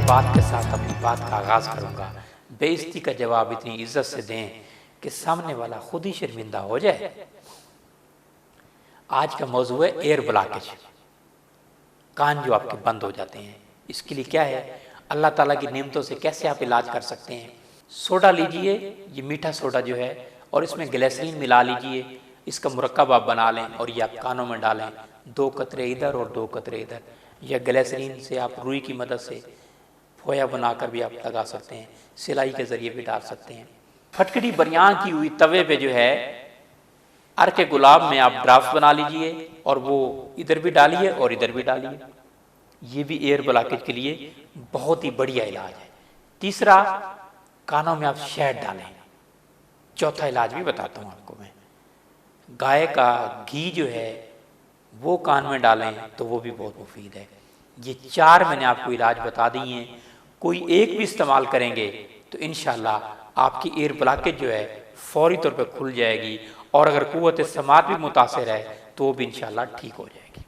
बात के साथ अपनी बात का आगाज़ करूँगा। बेइज्जती का जवाब इतनी इज्जत से दें कि सामने वाला खुद ही शर्मिंदा हो जाए। आज का मौजू है एयर ब्लॉकेज, कान जो आपके बंद हो जाते हैं। इसके लिए क्या है, अल्लाह ताला की नेमतों से कैसे आप इलाज कर सकते हैं। सोडा लीजिए, ये मीठा सोडा जो है, और इसमें ग्लिसरीन मिला लीजिए। इसका मुरक्कब आप बना लें और ये आप कानों में डालें, 2 कतरे इधर और 2 कतरे इधर। या ग्लिसरीन से आप रुई की मदद से फोया बनाकर भी आप लगा सकते हैं, सिलाई के ज़रिए भी डाल सकते हैं। फटकड़ी बनियान की हुई तवे पे जो है अर्क गुलाब में आप ड्राफ्ट बना लीजिए और वो इधर भी डालिए और इधर भी डालिए। ये भी एयर ब्लॉकेज के लिए बहुत ही बढ़िया इलाज है। तीसरा, कानों में आप शहद डालें। चौथा इलाज भी बताता हूँ आपको मैं, गाय का घी जो है वो कान में डालें तो वो भी बहुत मुफीद है। ये 4 मैंने आपको इलाज बता दिए हैं। कोई एक भी इस्तेमाल करेंगे तो इंशाल्लाह आपकी एयर ब्लॉकेज जो है फौरी तौर पर खुल जाएगी, और अगर कुव्वत समात भी मुतासिर है तो वो भी इंशाल्लाह ठीक हो जाएगी।